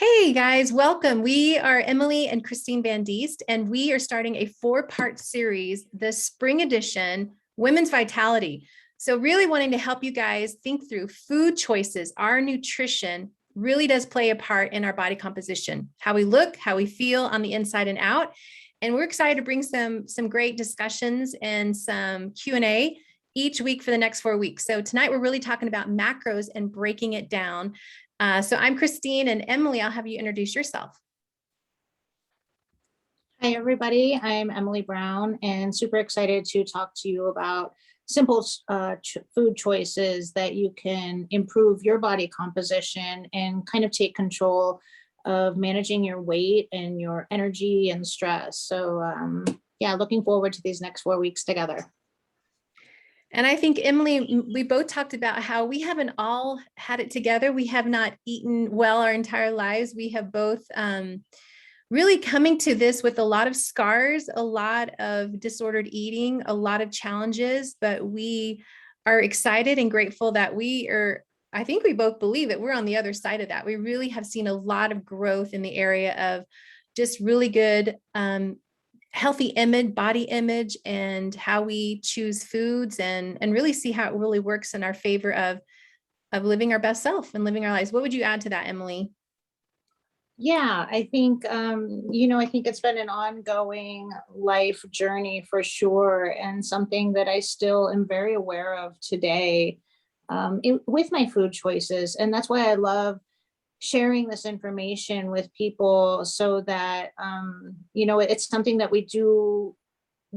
Hey guys, welcome. We are Emily and Christine Van Diest, and we are starting a 4-part series, the spring edition, Women's Vitality. So really wanting to help you guys think through food choices. Our nutrition really does play a part in our body composition, how we look, how we feel on the inside and out. And we're excited to bring some great discussions and some Q&A each week for the next 4 weeks. So tonight we're really talking about macros and breaking it down. So I'm Christine, and Emily, I'll have you introduce yourself. Hi, everybody. I'm Emily Brown and super excited to talk to you about simple food choices that you can improve your body composition and kind of take control of managing your weight and your energy and stress. So yeah, looking forward to these next 4 weeks together. And I think, Emily, we both talked about how we haven't all had it together. We have not eaten well our entire lives. We have both really coming to this with a lot of scars, a lot of disordered eating, a lot of challenges, but we are excited and grateful that I think we both believe that we're on the other side of that. We really have seen a lot of growth in the area of just really good healthy image, body image, and how we choose foods and really see how it really works in our favor of living our best self and living our lives. What would you add to that, Emily? Yeah, I think, I think it's been an ongoing life journey for sure, and something that I still am very aware of today with my food choices. And that's why I love sharing this information with people so that, it's something that we do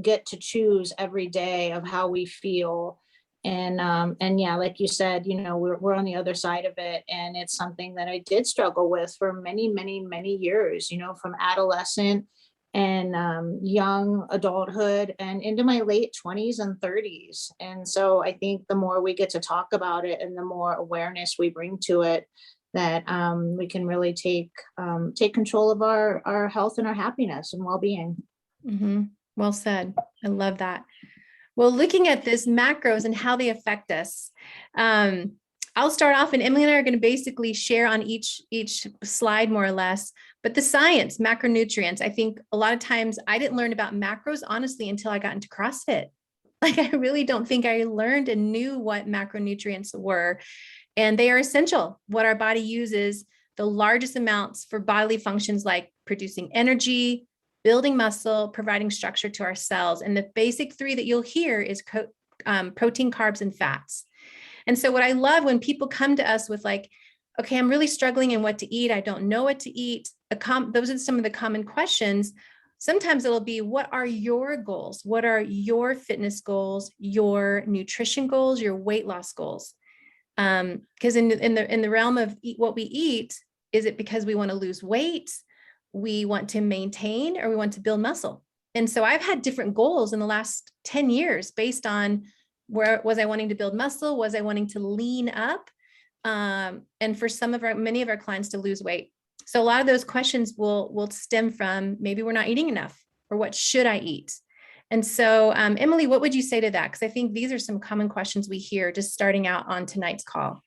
get to choose every day of how we feel. And yeah, like you said, we're on the other side of it. And it's something that I did struggle with for many, many, many years, from adolescent and young adulthood and into my late 20s and 30s. And so I think the more we get to talk about it and the more awareness we bring to it, that we can really take control of our health and our happiness and well-being. Mm-hmm. Well said. I love that. Well, looking at this macros and how they affect us, I'll start off, and Emily and I are going to basically share on each slide more or less. But the science, macronutrients, I think a lot of times I didn't learn about macros honestly until I got into CrossFit. Like I really don't think I learned and knew what macronutrients were. And they are essential. What our body uses the largest amounts for bodily functions like producing energy, building muscle, providing structure to our cells. And the basic 3 that you'll hear is protein, carbs, and fats. And so what I love when people come to us with like, okay, I'm really struggling in what to eat. I don't know what to eat. Those are some of the common questions. Sometimes it'll be, what are your goals? What are your fitness goals, your nutrition goals, your weight loss goals? Because in the realm of what we eat, is it because we want to lose weight, we want to maintain, or we want to build muscle? And so I've had different goals in the last 10 years based on where was I wanting to build muscle, was I wanting to lean up, and for many of our clients to lose weight. So a lot of those questions will stem from maybe we're not eating enough, or what should I eat? And so, Emily, what would you say to that? Because I think these are some common questions we hear just starting out on tonight's call.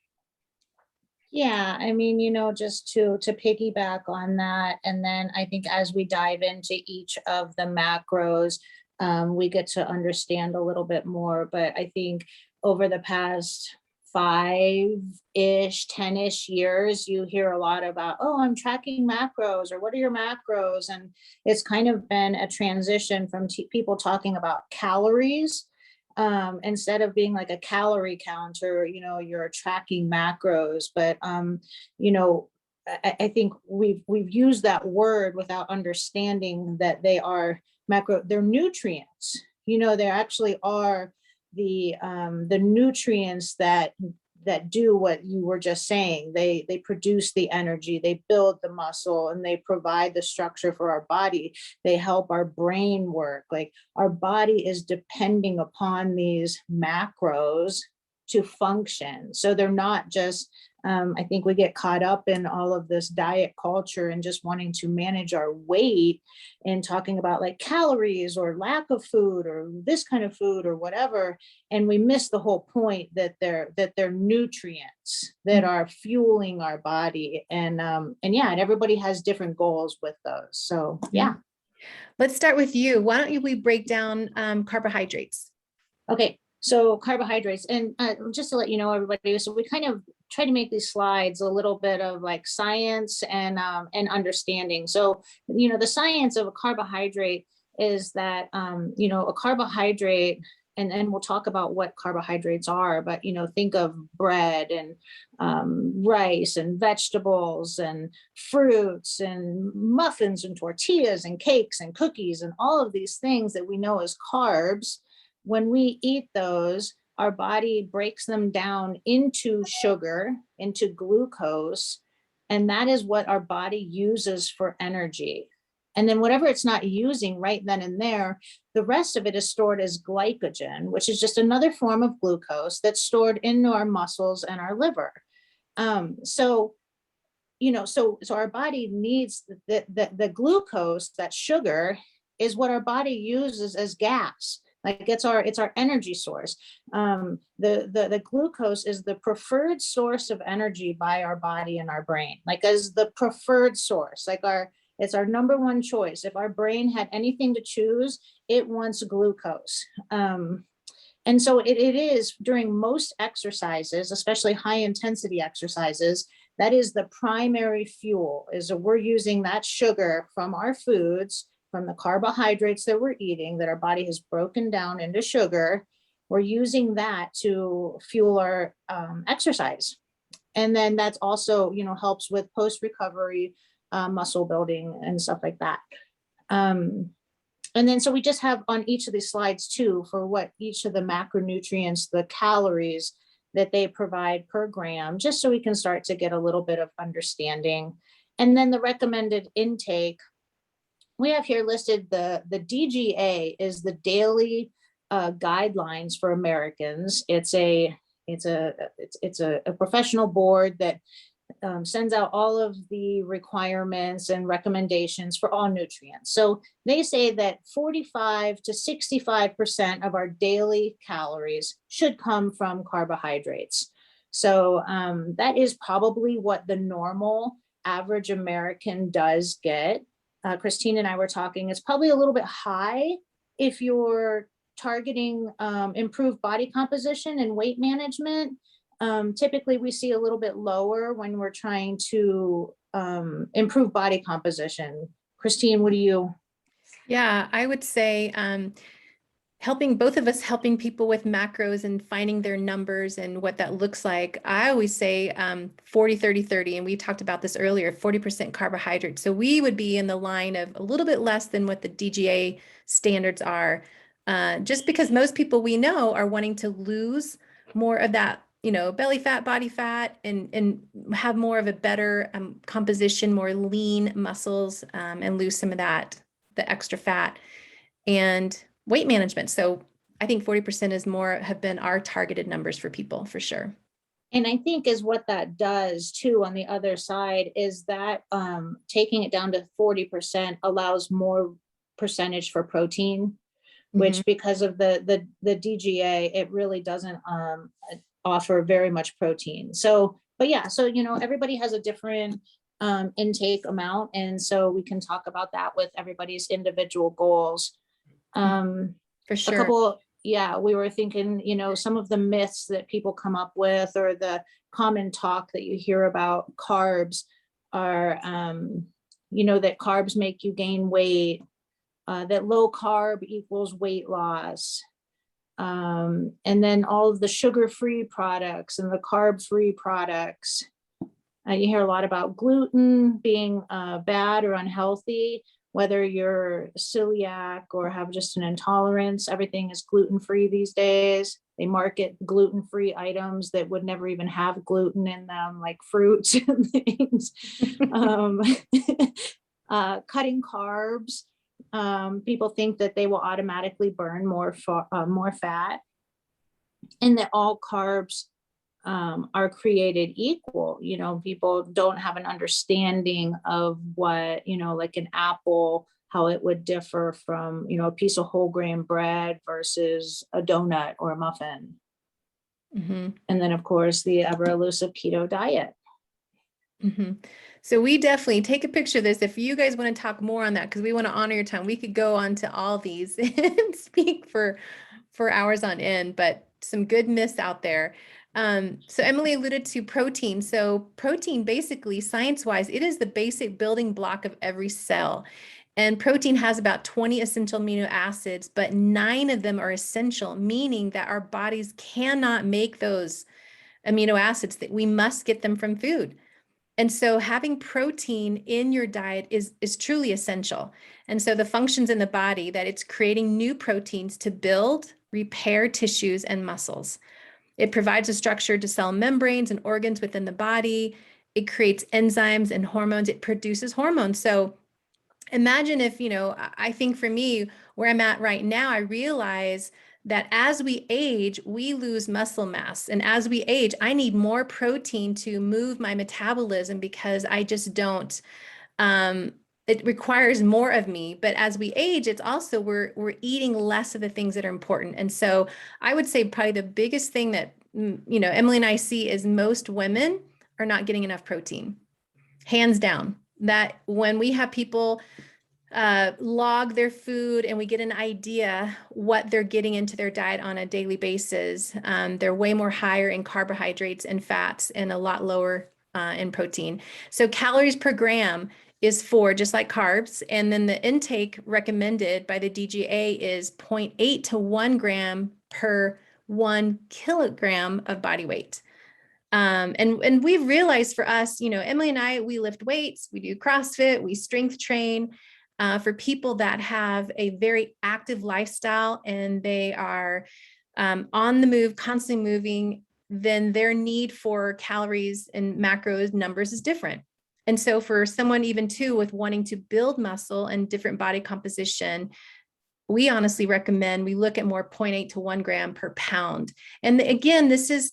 Yeah, I mean, just to piggyback on that, and then I think as we dive into each of the macros, we get to understand a little bit more. But I think over the past 5-ish, 10-ish years, you hear a lot about, oh, I'm tracking macros, or what are your macros? And it's kind of been a transition from people talking about calories. Instead of being like a calorie counter, you're tracking macros. But I think we've used that word without understanding that they are they're nutrients. There actually are the nutrients that do what you were just saying. They produce the energy, they build the muscle, and they provide the structure for our body. They help our brain work. Like our body is depending upon these macros to function. So they're not just, I think we get caught up in all of this diet culture and just wanting to manage our weight and talking about like calories or lack of food or this kind of food or whatever. And we miss the whole point that they're nutrients that are fueling our body. And yeah, and everybody has different goals with those. So yeah. Let's start with you. Why don't we break down carbohydrates? Okay, so carbohydrates, and just to let you know, everybody, so we kind of try to make these slides a little bit of like science and understanding. So, the science of a carbohydrate is that, a carbohydrate, and we'll talk about what carbohydrates are, but, think of bread and rice and vegetables and fruits and muffins and tortillas and cakes and cookies and all of these things that we know as carbs. When we eat those, our body breaks them down into sugar, into glucose, and that is what our body uses for energy. And then whatever it's not using right then and there, the rest of it is stored as glycogen, which is just another form of glucose that's stored into our muscles and our liver. So our body needs the glucose, that sugar, is what our body uses as gas. Like it's our energy source. The glucose is the preferred source of energy by our body and our brain, like as the preferred source, it's our number one choice. If our brain had anything to choose, it wants glucose. And so it is during most exercises, especially high intensity exercises, that is the primary fuel, is that we're using that sugar from our foods, from the carbohydrates that we're eating, that our body has broken down into sugar. We're using that to fuel our exercise. And then that's also, helps with post-recovery muscle building and stuff like that. And then so we just have on each of these slides too, for what each of the macronutrients, the calories that they provide per gram, just so we can start to get a little bit of understanding. And then the recommended intake, we have here listed the DGA is the daily guidelines for Americans. It's a professional board that sends out all of the requirements and recommendations for all nutrients. So they say that 45 to 65% of our daily calories should come from carbohydrates. So that is probably what the normal average American does get. Christine and I were talking, it's probably a little bit high if you're targeting improved body composition and weight management. Typically we see a little bit lower when we're trying to improve body composition. Christine, what do you? Yeah, I would say helping helping people with macros and finding their numbers and what that looks like. I always say 40, 30, 30, and we talked about this earlier, 40% carbohydrates. So we would be in the line of a little bit less than what the DGA standards are, just because most people we know are wanting to lose more of that, belly fat, body fat, and have more of a better composition, more lean muscles, and lose some of the extra fat and weight management. So I think 40% have been our targeted numbers for people for sure. And I think is what that does too on the other side is that taking it down to 40% allows more percentage for protein, which because of the DGA, it really doesn't offer very much protein. So, but yeah, so, everybody has a different intake amount. And so we can talk about that with everybody's individual goals. For sure. A couple, we were thinking, some of the myths that people come up with, or the common talk that you hear about carbs are, that carbs make you gain weight, that low carb equals weight loss. And then all of the sugar-free products and the carb-free products. You hear a lot about gluten being bad or unhealthy. Whether you're celiac or have just an intolerance, everything is gluten-free these days. They market gluten-free items that would never even have gluten in them, like fruits and things. Cutting carbs. People think that they will automatically burn more fat. and that all carbs are created equal. You know, people don't have an understanding of what, you know, like an apple, how it would differ from, you know, a piece of whole grain bread versus a donut or a muffin. Mm-hmm. And then, of course, the ever elusive keto diet. Mm-hmm. So we definitely take a picture of this. If you guys want to talk more on that, because we want to honor your time, we could go on to all these and speak for hours on end, but some good myths out there. So Emily alluded to protein. So protein, basically, science-wise, it is the basic building block of every cell. And protein has about 20 essential amino acids, but 9 of them are essential, meaning that our bodies cannot make those amino acids, that we must get them from food. And so having protein in your diet is truly essential. And so the functions in the body, that it's creating new proteins to build, repair tissues and muscles. It provides a structure to cell membranes and organs within the body. It creates enzymes and hormones. It produces hormones. So imagine if, you know, I think for me, where I'm at right now, I realize that as we age, we lose muscle mass. And as we age, I need more protein to move my metabolism because I just don't, it requires more of me. But as we age, it's also, we're eating less of the things that are important. And so I would say probably the biggest thing that, you know, Emily and I see is most women are not getting enough protein, hands down. That when we have people log their food and we get an idea what they're getting into their diet on a daily basis, they're way more higher in carbohydrates and fats and a lot lower in protein. So calories per gram is 4, just like carbs. And then the intake recommended by the DGA is 0.8 to 1 gram per 1 kilogram of body weight. And we've realized for us, you know, Emily and I, we lift weights, we do CrossFit, we strength train. For people that have a very active lifestyle and they are on the move, constantly moving, then their need for calories and macros numbers is different. And so for someone even too with wanting to build muscle and different body composition, we honestly recommend we look at more 0.8 to 1 gram per pound. And again, this is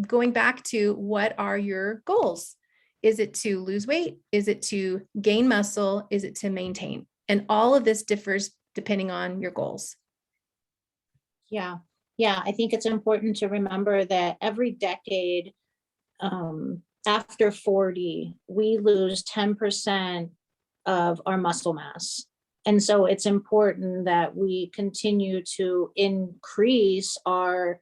going back to what are your goals? Is it to lose weight? Is it to gain muscle? Is it to maintain? And all of this differs depending on your goals. Yeah. Yeah. I think it's important to remember that every decade after 40, we lose 10% of our muscle mass. And so it's important that we continue to increase our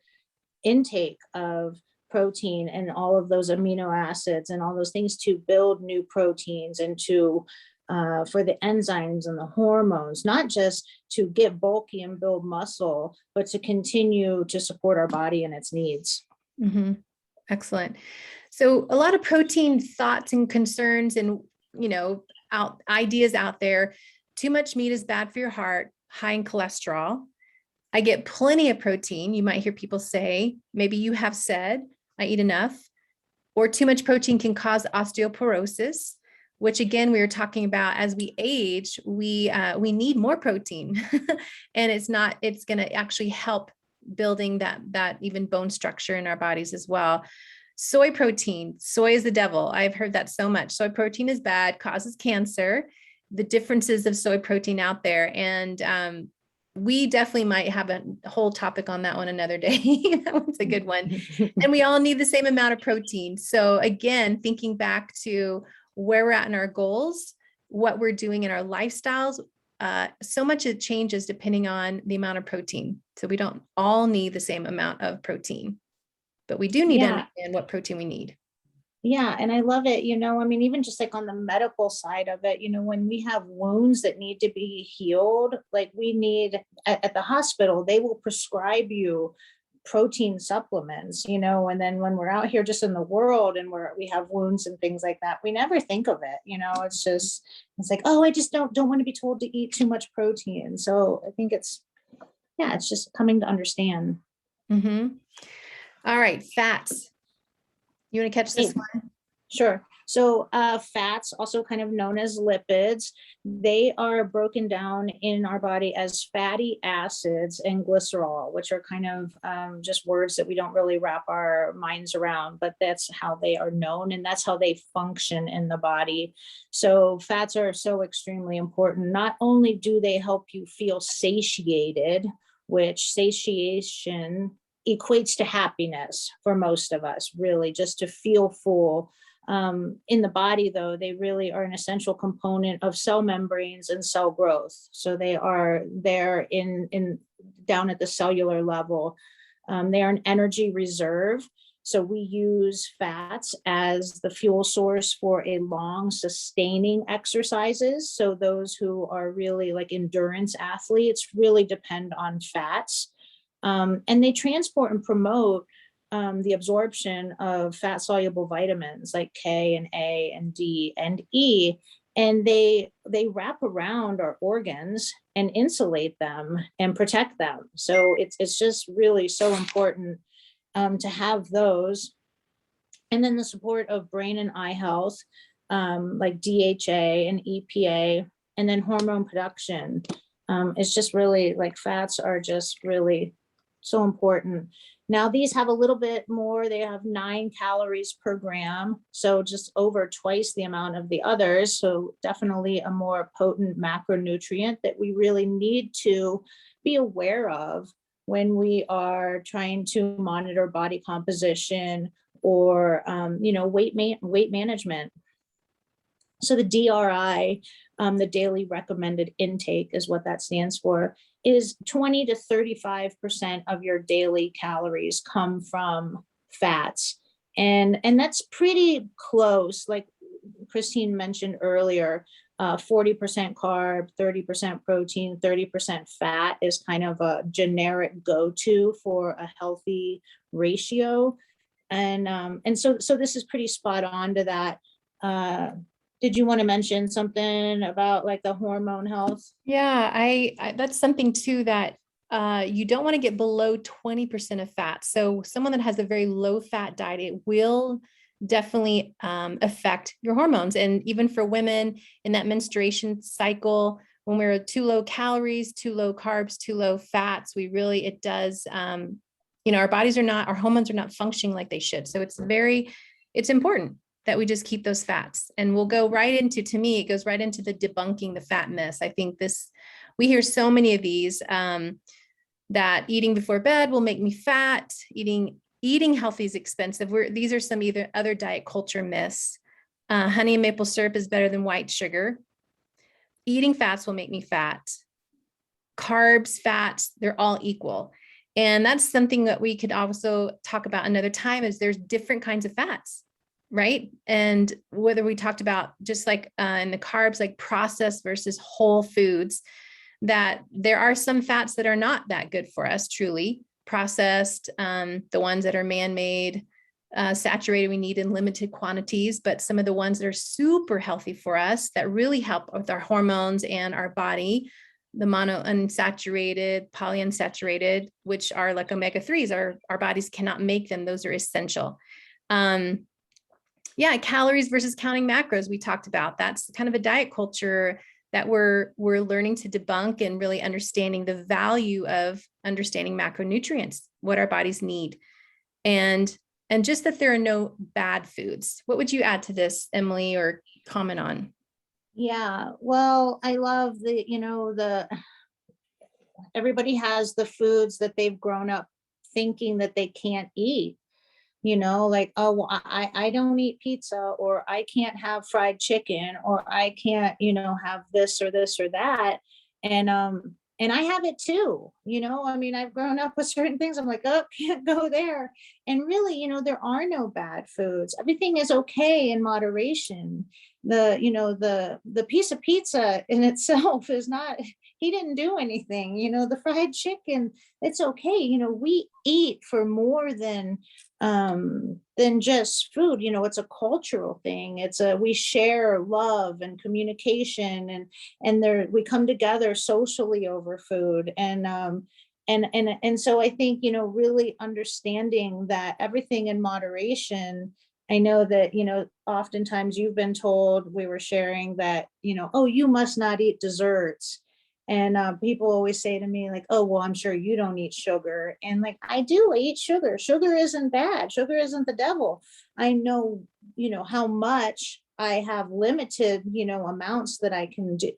intake of protein and all of those amino acids and all those things to build new proteins and to for the enzymes and the hormones, not just to get bulky and build muscle, but to continue to support our body and its needs. Mm-hmm. Excellent. So a lot of protein thoughts and concerns and, you know, ideas out there. Too much meat is bad for your heart, high in cholesterol. I get plenty of protein. You might hear people say, maybe you have said, I eat enough, or too much protein can cause osteoporosis, which again, we were talking about as we age, we need more protein and it's going to actually help building that even bone structure in our bodies as well. Soy protein, soy is the devil. I've heard that so much. Soy protein is bad, causes cancer, the differences of soy protein out there. And we definitely might have a whole topic on that one another day. That one's a good one. And we all need the same amount of protein. So again, thinking back to where we're at in our goals, what we're doing in our lifestyles, so much it changes depending on the amount of protein. So we don't all need the same amount of protein, but we do need to understand what protein we need. Yeah. And I love it. You know, I mean, even just like on the medical side of it, you know, when we have wounds that need to be healed, like we need at the hospital, they will prescribe you protein supplements, you know, and then when we're out here just in the world and we have wounds and things like that, we never think of it, you know, it's like, oh, I just don't want to be told to eat too much protein. So I think it's just coming to understand. Mm-hmm. All right. Fats. You want to catch this one? Sure. So fats, also kind of known as lipids, they are broken down in our body as fatty acids and glycerol, which are kind of just words that we don't really wrap our minds around, but that's how they are known and that's how they function in the body. So fats are so extremely important. Not only do they help you feel satiated, which satiation equates to happiness for most of us, really, just to feel full. In the body, though, they really are an essential component of cell membranes and cell growth. So they are there in down at the cellular level. They are an energy reserve. So we use fats as the fuel source for a long sustaining exercises. So those who are really like endurance athletes really depend on fats. And they transport and promote the absorption of fat soluble vitamins like K and A and D and E. And they wrap around our organs and insulate them and protect them. So it's just really so important to have those. And then the support of brain and eye health, like DHA and EPA, and then hormone production. It's just really like fats are just really so important. Now these have a little bit more, they have 9 calories per gram. So just over twice the amount of the others. So definitely a more potent macronutrient that we really need to be aware of when we are trying to monitor body composition or, weight management. So the DRI, the daily recommended intake is what that stands for, is 20 to 35% of your daily calories come from fats. And that's pretty close. Like Christine mentioned earlier, 40% carb, 30% protein, 30% fat is kind of a generic go-to for a healthy ratio. And so this is pretty spot on to that. Did you want to mention something about like the hormone health? Yeah, I that's something too that you don't want to get below 20% of fat. So someone that has a very low fat diet, it will definitely affect your hormones. And even for women in that menstruation cycle, when we're too low calories, too low carbs, too low fats, it does, our bodies are not, our hormones are not functioning like they should. So it's important that we just keep those fats. And we'll go right into, to me, it goes right into the debunking the fat myths. I think we hear so many of these, that eating before bed will make me fat, eating healthy is expensive. These are some either other diet culture myths. Honey and maple syrup is better than white sugar. Eating fats will make me fat. Carbs, fats, they're all equal. And that's something that we could also talk about another time, is there's different kinds of fats, right? And whether we talked about just like in the carbs, like processed versus whole foods, that there are some fats that are not that good for us, truly processed, the ones that are man-made, saturated, we need in limited quantities, but some of the ones that are super healthy for us that really help with our hormones and our body, the monounsaturated, polyunsaturated, which are like omega-3s, our bodies cannot make them. Those are essential. Calories versus counting macros we talked about. That's kind of a diet culture that we're learning to debunk, and really understanding the value of understanding macronutrients, what our bodies need. And just that there are no bad foods. What would you add to this, Emily, or comment on? Yeah, well, I love everybody has the foods that they've grown up thinking that they can't eat, like, oh, well, I don't eat pizza, or I can't have fried chicken, or I can't, have this or this or that. And I have it too, I mean, I've grown up with certain things. I'm like, oh, can't go there. And really, there are no bad foods. Everything is okay in moderation. The piece of pizza in itself is not, he didn't do anything, the fried chicken, it's okay. We eat for more than just food. It's a cultural thing. We share love and communication, and there we come together socially over food. And so I think, really understanding that everything in moderation I know that, oftentimes you've been told, we were sharing that, oh, you must not eat desserts. And people always say to me, like, oh, well, I'm sure you don't eat sugar. And like, I do, I eat sugar. Sugar isn't bad. Sugar isn't the devil. I know, how much I have limited, amounts that I can do,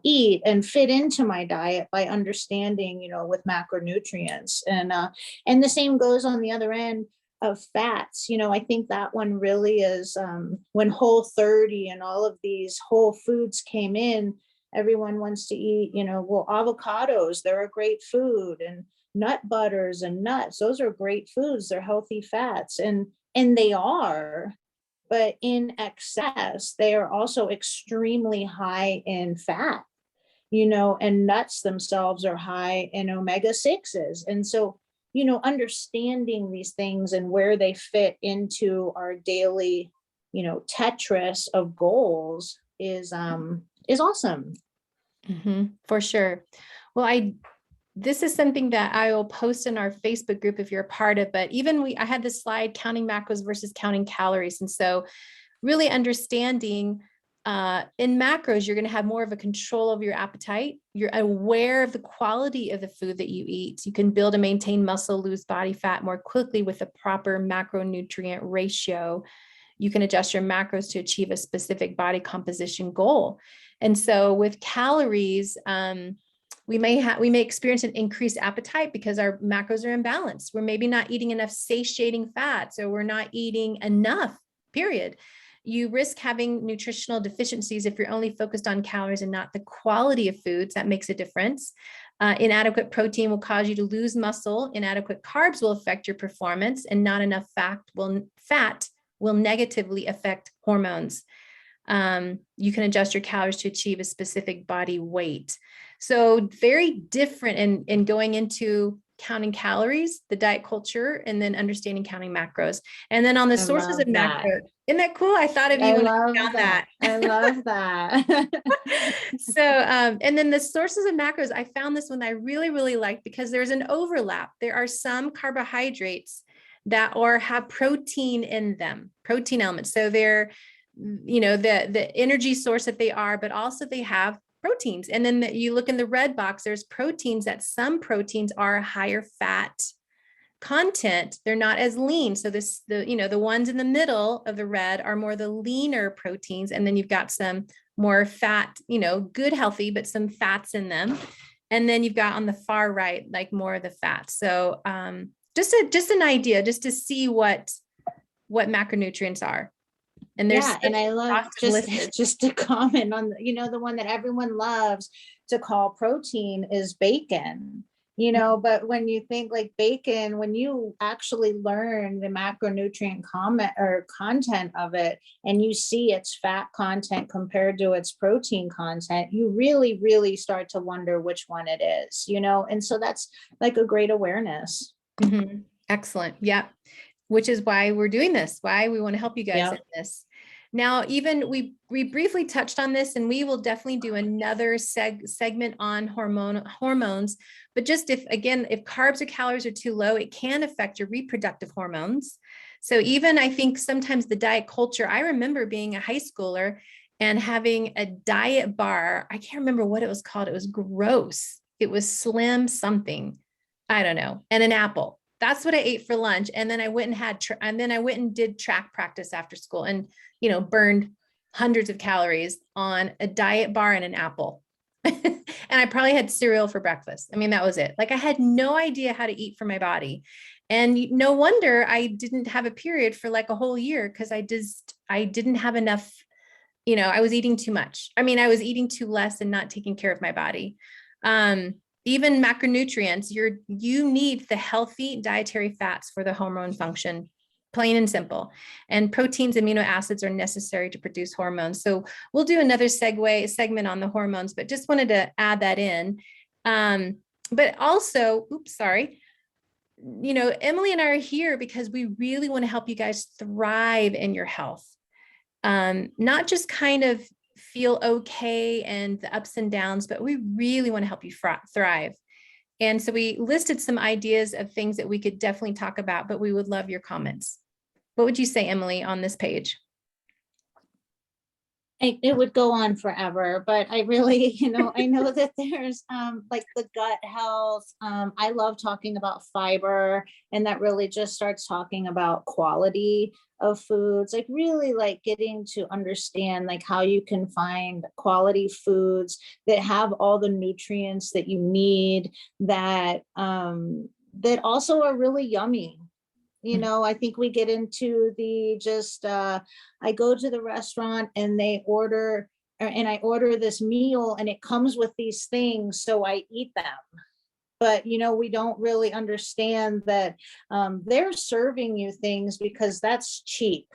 eat and fit into my diet by understanding, with macronutrients. And the same goes on the other end of fats. I think that one really is, when Whole30 and all of these whole foods came in, everyone wants to eat, well, avocados, they're a great food, and nut butters and nuts, those are great foods, they're healthy fats, and they are, but in excess, they are also extremely high in fat, and nuts themselves are high in omega 6s. And so, understanding these things and where they fit into our daily, Tetris of goals is awesome. For sure. Well, this is something that I will post in our Facebook group if you're a part of, but even I had this slide counting macros versus counting calories. And so really understanding in macros, you're going to have more of a control of your appetite. You're aware of the quality of the food that you eat. You can build and maintain muscle, lose body fat more quickly with a proper macronutrient ratio. You can adjust your macros to achieve a specific body composition goal. And so with calories, we may experience an increased appetite because our macros are imbalanced. We're maybe not eating enough satiating fats, or we're not eating enough, period. You risk having nutritional deficiencies if you're only focused on calories and not the quality of foods. That makes a difference. Inadequate protein will cause you to lose muscle. Inadequate carbs will affect your performance, and not enough fat will negatively affect hormones. You can adjust your calories to achieve a specific body weight. So very different in going into counting calories, the diet culture, and then understanding counting macros. And then on the sources of macros, isn't that cool? I thought of you when I found that. I love that. So, and then the sources of macros, I found this one I really, really liked because there's an overlap. There are some carbohydrates that have protein in them, protein elements. So they're, the energy source that they are, but also they have proteins. And then you look in the red box, there's proteins that some proteins are higher fat content. They're not as lean. So the ones in the middle of the red are more the leaner proteins. And then you've got some more fat, good, healthy, but some fats in them. And then you've got on the far right, like more of the fat. So just an idea, just to see what macronutrients are. And there's and I love just to comment on the one that everyone loves to call protein is bacon. But when you think like bacon, when you actually learn the macronutrient content of it, and you see its fat content compared to its protein content, you really, really start to wonder which one it is, and so that's like a great awareness. Mm-hmm. Excellent. Yeah. Which is why we're doing this, why we want to help you guys in this. Now, even we briefly touched on this, and we will definitely do another segment on hormones. But just if carbs or calories are too low, it can affect your reproductive hormones. So even I think sometimes the diet culture, I remember being a high schooler and having a diet bar. I can't remember what it was called. It was gross. It was Slim something. I don't know. And an apple. That's what I ate for lunch. And then I went and did track practice after school, and, burned hundreds of calories on a diet bar and an apple. And I probably had cereal for breakfast. I mean, that was it. Like, I had no idea how to eat for my body. And no wonder I didn't have a period for like a whole year, because I didn't have enough, I was eating too much. I mean, I was eating too less and not taking care of my body. Even macronutrients, you need the healthy dietary fats for the hormone function, plain and simple. And proteins, amino acids are necessary to produce hormones. So we'll do another segment on the hormones, but just wanted to add that in. But also, Emily and I are here because we really want to help you guys thrive in your health. Not just kind of feel okay and the ups and downs, but we really want to help you thrive. And so we listed some ideas of things that we could definitely talk about, but we would love your comments. What would you say, Emily, on this page? It would go on forever, but I really, I know that there's like the gut health. I love talking about fiber, and that really just starts talking about quality of foods, like really like getting to understand like how you can find quality foods that have all the nutrients that you need, that that also are really yummy. I think we get into the just I go to the restaurant and I order this meal and it comes with these things, so I eat them. But we don't really understand that they're serving you things because that's cheap.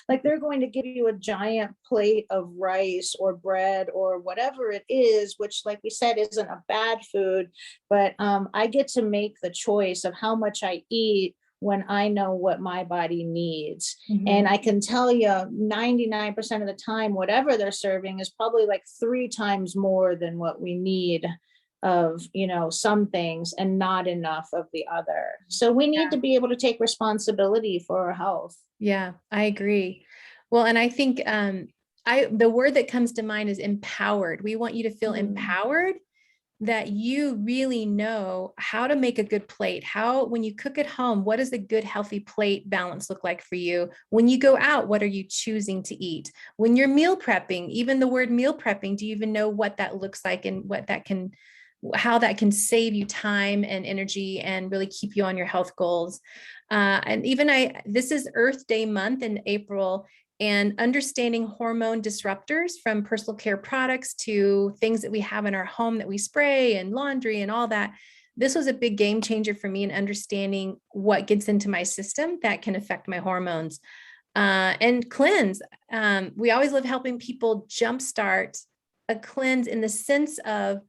Like they're going to give you a giant plate of rice or bread or whatever it is, which, like we said, isn't a bad food. But I get to make the choice of how much I eat when I know what my body needs. And I can tell you 99% of the time, whatever they're serving is probably like 3 times more than what we need of some things, and not enough of the other. So we need to be able to take responsibility for our health. Yeah, I agree. Well, and I think the word that comes to mind is empowered. We want you to feel empowered, that you really know how to make a good plate. How, when you cook at home, what does a good, healthy plate balance look like for you? When you go out, what are you choosing to eat? When you're meal prepping, even the word meal prepping, do you even know what that looks like and how that can save you time and energy and really keep you on your health goals? And even this is Earth Day month in April, and understanding hormone disruptors, from personal care products to things that we have in our home that we spray and laundry and all that. This was a big game changer for me in understanding what gets into my system that can affect my hormones. And cleanse. We always love helping people jumpstart a cleanse in the sense of,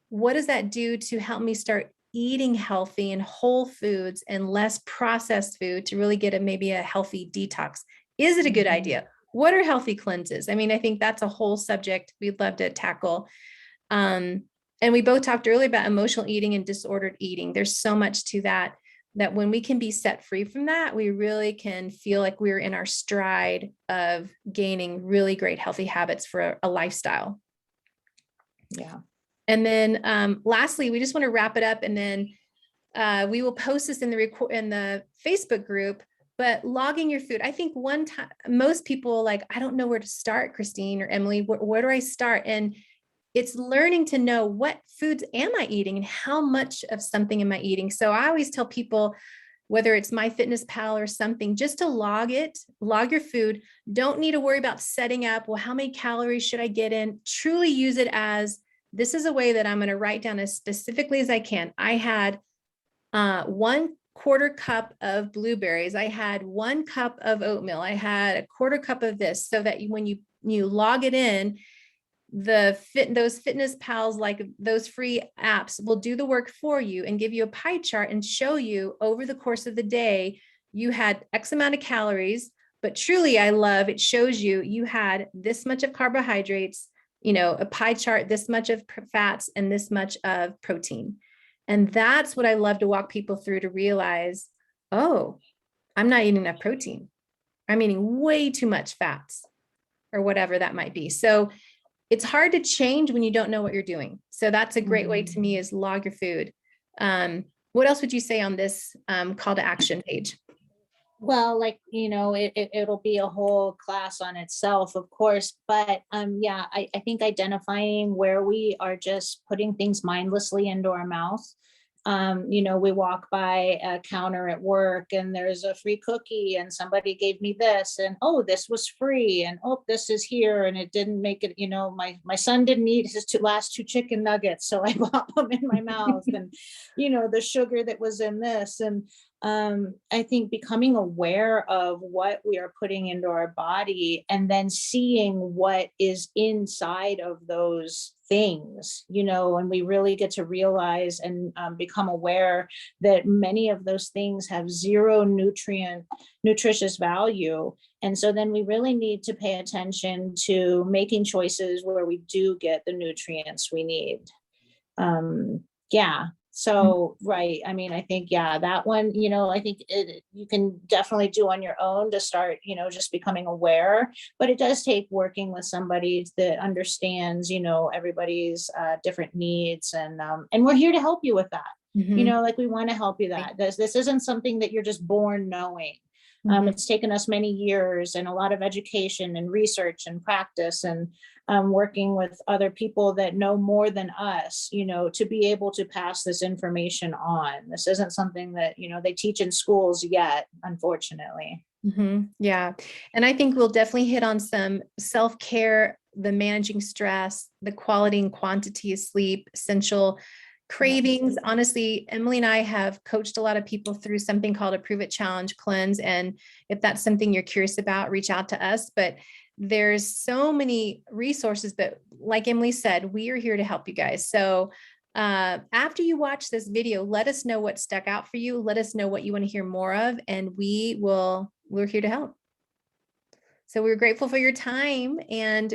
what does that do to help me start eating healthy and whole foods and less processed food to really get maybe a healthy detox? Is it a good idea? What are healthy cleanses? I mean, I think that's a whole subject we'd love to tackle. And we both talked earlier about emotional eating and disordered eating. There's so much to that when we can be set free from that, we really can feel like we're in our stride of gaining really great healthy habits for a lifestyle. Yeah. And then lastly, we just want to wrap it up, and then we will post this in the Facebook group. But logging your food, I think one time, most people like, I don't know where to start, Christine or Emily, where do I start? And it's learning to know, what foods am I eating and how much of something am I eating? So I always tell people, whether it's MyFitnessPal or something, just to log your food. Don't need to worry about setting up, well, how many calories should I get in? Truly use it as, this is a way that I'm going to write down as specifically as I can. I had 1/4 cup of blueberries. I had 1 cup of oatmeal. I had a 1/4 cup of this, so that when you log it in, those fitness pals, like those free apps, will do the work for you and give you a pie chart and show you over the course of the day, you had X amount of calories. But truly, I love, it shows you had this much of carbohydrates, a pie chart, this much of fats and this much of protein. And that's what I love to walk people through, to realize, oh, I'm not eating enough protein. I'm eating way too much fats, or whatever that might be. So it's hard to change when you don't know what you're doing. So that's a great way to me, is log your food. What else would you say on this call to action page? Well, like, it'll be a whole class on itself, of course. But yeah, I think identifying where we are just putting things mindlessly into our mouth. We walk by a counter at work and there's a free cookie and somebody gave me this, and oh, this was free, and oh, this is here, and it didn't make it, my son didn't eat his last 2 chicken nuggets, so I bought them in my mouth, and the sugar that was in this. And I think becoming aware of what we are putting into our body, and then seeing what is inside of those things, and we really get to realize and become aware that many of those things have zero nutritious value. And so then we really need to pay attention to making choices where we do get the nutrients we need. Yeah. So, right. I mean, I think, yeah, that one, I think you can definitely do on your own to start, just becoming aware, but it does take working with somebody that understands, everybody's different needs. And we're here to help you with that. Mhm. Like we want to help you that this isn't something that you're just born knowing. Mhm. It's taken us many years and a lot of education and research and practice and working with other people that know more than us, to be able to pass this information on. This isn't something that, they teach in schools yet, unfortunately. Yeah. And I think we'll definitely hit on some self-care, the managing stress, the quality and quantity of sleep, essential cravings. Honestly, Emily and I have coached a lot of people through something called a Prove It Challenge cleanse. And if that's something you're curious about, reach out to us. But there's so many resources, but like Emily said, we are here to help you guys. So after you watch this video, let us know what stuck out for you. Let us know what you want to hear more of, and we're here to help. So we're grateful for your time. And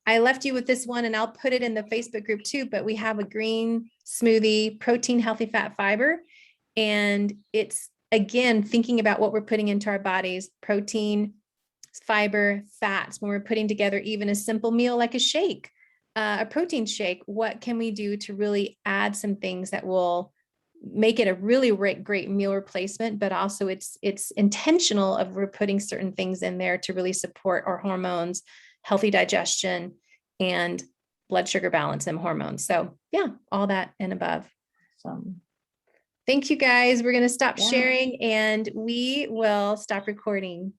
I left you with this one and I'll put it in the Facebook group too, but we have a green smoothie, protein, healthy fat, fiber. And it's again, thinking about what we're putting into our bodies, protein, fiber, fats, when we're putting together even a simple meal like a shake, a protein shake, what can we do to really add some things that will make it a really great meal replacement, but also it's intentional of we're putting certain things in there to really support our hormones, healthy digestion, and blood sugar balance and hormones. So yeah, all that and above. So, Thank you guys. We're going to stop yeah. sharing and we will stop recording.